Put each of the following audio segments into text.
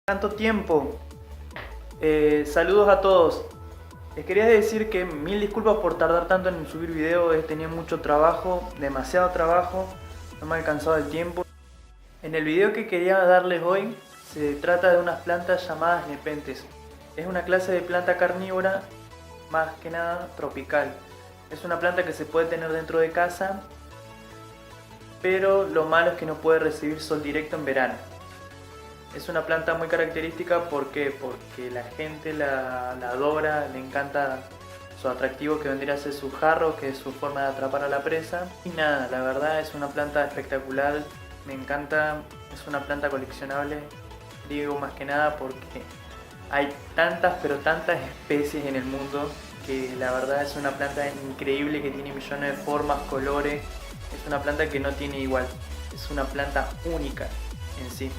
Tanto tiempo. Saludos a todos. Les quería decir que mil disculpas por tardar tanto en subir video. He tenido mucho trabajo, demasiado trabajo, no me ha alcanzado el tiempo. En el video que quería darles hoy se trata de unas plantas llamadas nepentes. Es una clase de planta carnívora, más que nada tropical. Es una planta que se puede tener dentro de casa, pero lo malo es que no puede recibir sol directo en verano. Es una planta muy característica porque la gente la adora, le encanta su atractivo que vendría a ser su jarro, que es su forma de atrapar a la presa. Y nada, la verdad es una planta espectacular, me encanta, es una planta coleccionable, digo más que nada porque hay tantas pero tantas especies en el mundo que la verdad es una planta increíble que tiene millones de formas, colores, es una planta que no tiene igual, es una planta única en sí.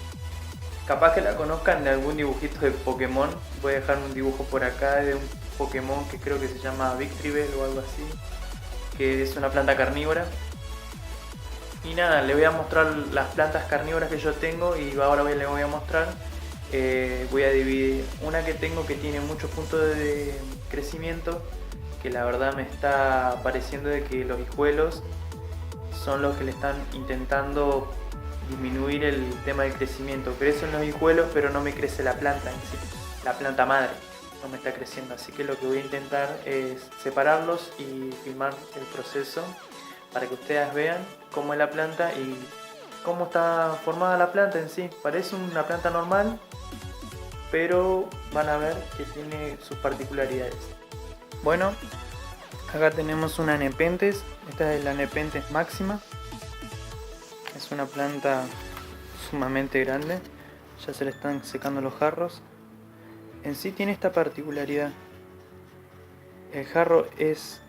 Capaz que la conozcan de algún dibujito de Pokémon. Voy a dejar un dibujo por acá de un Pokémon que creo que se llama Victreebel o algo así, que es una planta carnívora. Y nada, le voy a mostrar las plantas carnívoras que yo tengo y ahora le voy a mostrar. Voy a dividir una que tengo que tiene muchos puntos de crecimiento, que la verdad me está pareciendo de que los hijuelos son los que le están intentando disminuir el tema del crecimiento. Crecen los hijuelos pero no me crece la planta en sí, la planta madre no me está creciendo, así que lo que voy a intentar es separarlos y filmar el proceso para que ustedes vean cómo es la planta y cómo está formada la planta en sí. Parece una planta normal, pero van a ver que tiene sus particularidades. Bueno, acá tenemos una Nepenthes, esta es la Nepenthes máxima. Es una planta sumamente grande, ya se le están secando los jarros. En sí tiene esta particularidad, el jarro es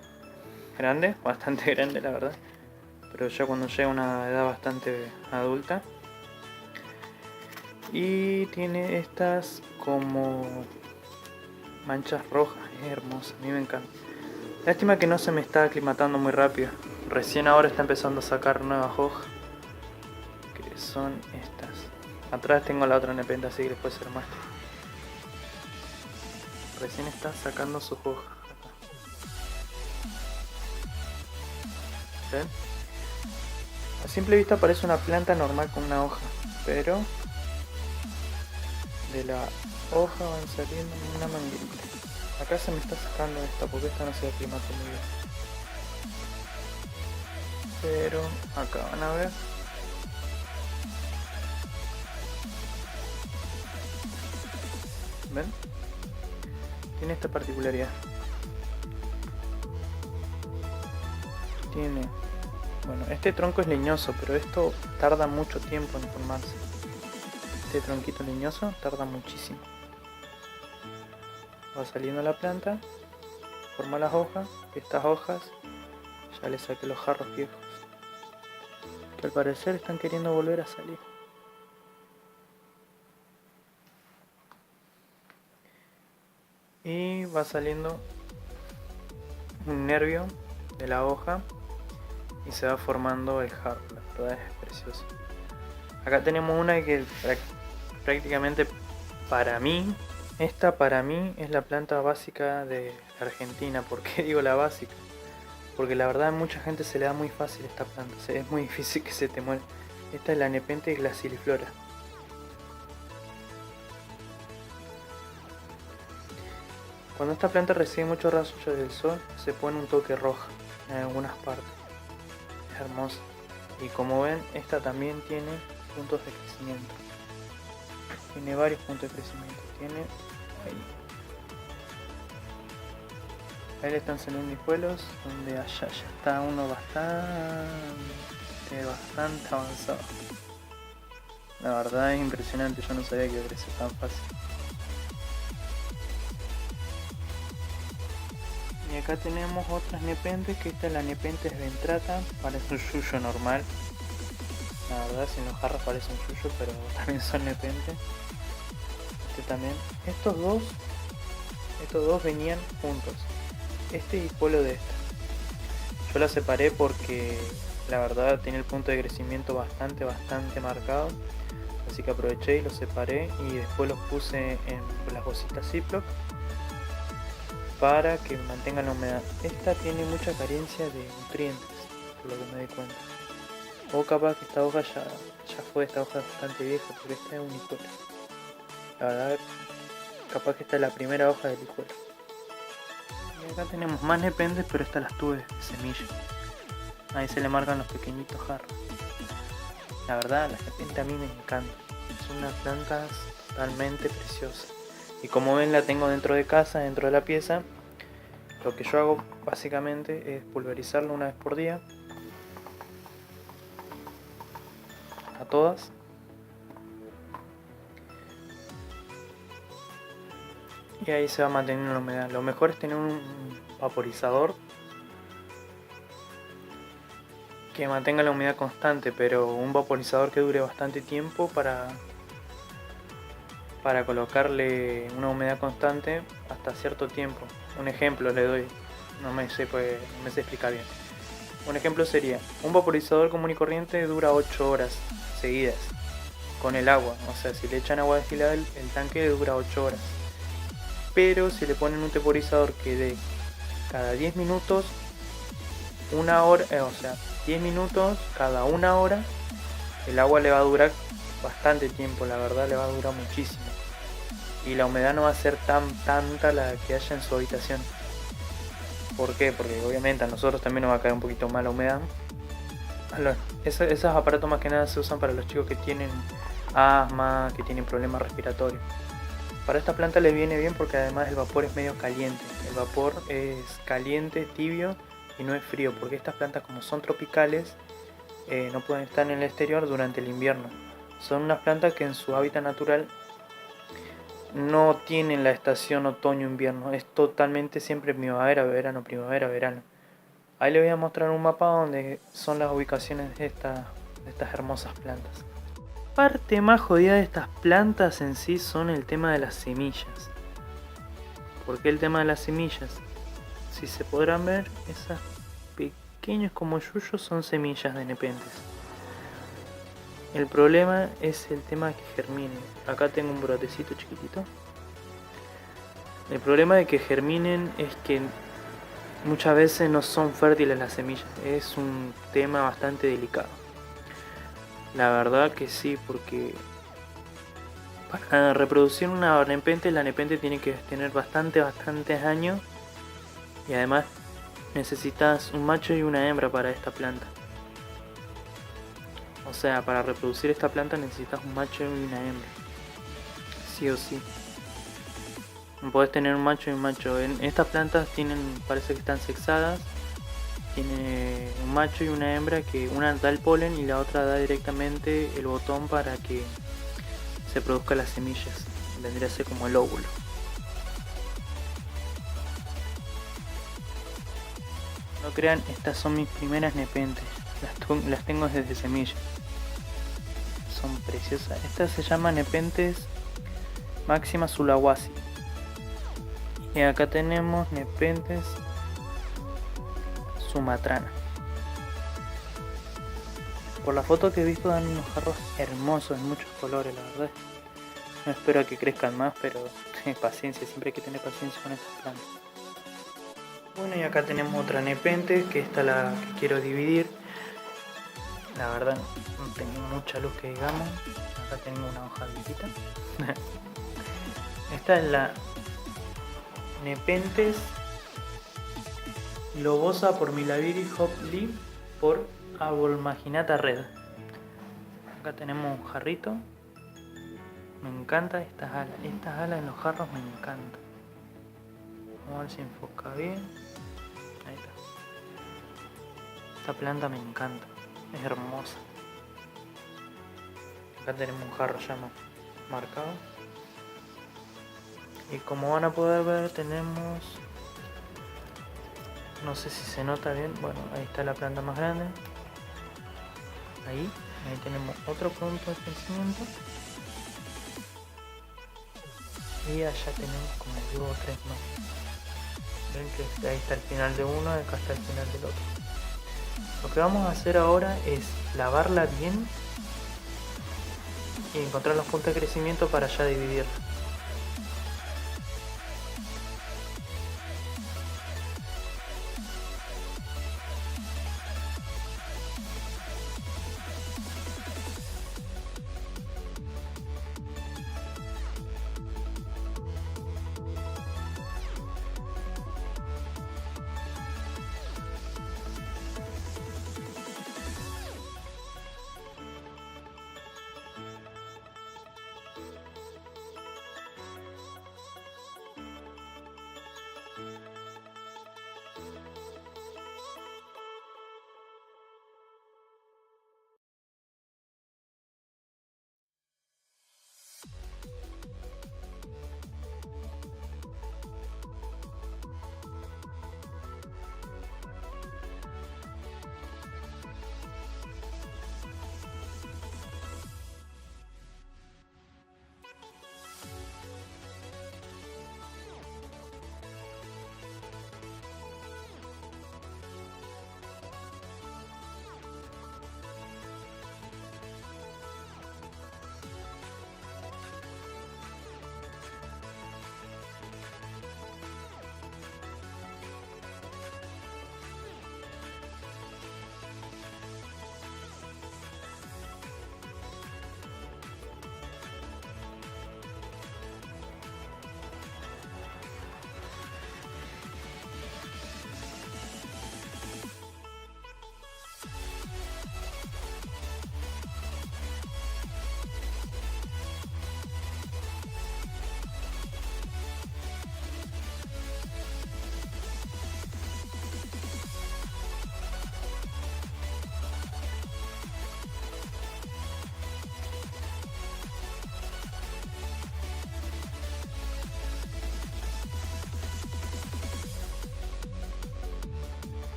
grande, bastante grande la verdad, pero ya cuando llega a una edad bastante adulta. Y tiene estas como manchas rojas, es hermosa, a mí me encanta. Lástima que no se me está aclimatando muy rápido, recién ahora está empezando a sacar nuevas hojas. Son estas. Atrás tengo la otra Nepenthes, así que después se lo muestro. Recién está sacando sus hojas. ¿Ven? A simple vista parece una planta normal con una hoja, pero de la hoja van saliendo una manguita. Acá se me está sacando esta porque esta no se aclimata muy bien. Pero acá van a ver. ¿Ven? Tiene esta particularidad. Tiene... Bueno, este tronco es leñoso, pero esto tarda mucho tiempo en formarse. Este tronquito leñoso tarda muchísimo. Va saliendo la planta, forma las hojas, y estas hojas ya le saqué los jarros viejos, que al parecer están queriendo volver a salir. Y va saliendo un nervio de la hoja y se va formando el jarro. La verdad es precioso. Acá tenemos una que prácticamente para mí, esta para mí es la planta básica de Argentina. ¿Por qué digo la básica? Porque la verdad a mucha gente se le da muy fácil esta planta, es muy difícil que se te muera. Esta es la Nepenthes graciliflora. Cuando esta planta recibe muchos rayos del sol, se pone un toque rojo en algunas partes. Es hermosa. Y como ven, esta también tiene puntos de crecimiento. Tiene varios puntos de crecimiento. Tiene ahí. Ahí le están saliendo hijuelos, donde allá ya está uno bastante avanzado. La verdad es impresionante, yo no sabía que iba a crecer tan fácil. Y acá tenemos otras Nepenthes, que esta es la Nepenthes ventrata, parece un yuyo normal. La verdad sin los jarros parece un yuyo, pero también son Nepenthes. Este también. Estos dos venían juntos. Este y hijuelo de esta. Yo la separé porque la verdad tiene el punto de crecimiento bastante marcado. así que aproveché y los separé y después los puse en las bolsitas Ziploc para que mantengan la humedad. Esta tiene mucha carencia de nutrientes, por lo que me di cuenta. O capaz que esta hoja ya fue, esta hoja es bastante vieja, porque esta es unicola. La verdad, capaz que esta es la primera hoja de licuela. Y acá tenemos más nepentes, pero estas las tuve de semilla. Ahí se le marcan los pequeñitos jarros. La verdad, las nepentes a mí me encantan. Son unas plantas totalmente preciosas. Y como ven, la tengo dentro de casa, dentro de la pieza. Lo que yo hago básicamente es pulverizarlo una vez por día. A todas. Y ahí se va manteniendo la humedad. Lo mejor es tener un vaporizador que mantenga la humedad constante, pero un vaporizador que dure bastante tiempo para colocarle una humedad constante hasta cierto tiempo. Un ejemplo le doy, no me sé explicar bien. Un ejemplo sería, un vaporizador común y corriente dura 8 horas seguidas con el agua. O sea, si le echan agua destilada, el tanque dura 8 horas. Pero si le ponen un temporizador que dé cada 10 minutos, 1 hora, o sea, 10 minutos cada 1 hora, el agua le va a durar bastante tiempo, la verdad le va a durar muchísimo. Y la humedad no va a ser tanta la que haya en su habitación. ¿Por qué? Porque obviamente a nosotros también nos va a caer un poquito más la humedad. Esos aparatos más que nada se usan para los chicos que tienen asma, que tienen problemas respiratorios. Para esta planta les viene bien porque además el vapor es medio caliente. El vapor es caliente, tibio y no es frío, porque estas plantas, como son tropicales, no pueden estar en el exterior durante el invierno. Son unas plantas que en su hábitat natural no tienen la estación otoño-invierno, es totalmente siempre primavera-verano, primavera-verano. Ahí les voy a mostrar un mapa donde son las ubicaciones de estas hermosas plantas. La parte más jodida de estas plantas en sí son el tema de las semillas. ¿Por qué el tema de las semillas? Si se podrán ver, esas pequeñas como yuyos son semillas de nepentes. El problema es el tema que germinen. Acá tengo un brotecito chiquitito. El problema de que germinen es que muchas veces no son fértiles las semillas. Es un tema bastante delicado. La verdad que sí, porque para reproducir una nepente, la nepente tiene que tener bastantes años. Y además necesitas un macho y una hembra para esta planta. O sea, para reproducir esta planta necesitas un macho y una hembra. Sí o sí. No podés tener un macho y un macho. En estas plantas parece que están sexadas. Tiene un macho y una hembra, que una da el polen y la otra da directamente el botón para que se produzcan las semillas. Vendría a ser como el óvulo. No crean, estas son mis primeras nepentes. Las tengo desde semilla. Son preciosas. Estas se llaman nepentes Máxima Sulawesi. Y acá tenemos nepentes Sumatrana. Por la foto que he visto dan unos jarros hermosos en muchos colores, la verdad. No espero a que crezcan más, pero paciencia, siempre hay que tener paciencia con estas plantas. Bueno, y acá tenemos otra nepente, que esta es la que quiero dividir. La verdad no tengo mucha luz que digamos. Acá tengo una hoja viejita. Esta es la Nepenthes lobosa por Milaviri Hop Leaf por Abolmaginata Red. Acá tenemos un jarrito. Me encantan estas alas. Estas alas en los jarros me encantan. Vamos a ver si enfoca bien. Ahí está. Esta planta me encanta. Es hermosa. Acá tenemos un jarro ya marcado. Y como van a poder ver, tenemos... No sé si se nota bien. Bueno, ahí está la planta más grande. Ahí tenemos otro punto de crecimiento. Y allá tenemos como 2 o 3 más. Ven que ahí está el final de uno, acá está el final del otro. Lo que vamos a hacer ahora es lavarla bien y encontrar los puntos de crecimiento para ya dividirlo.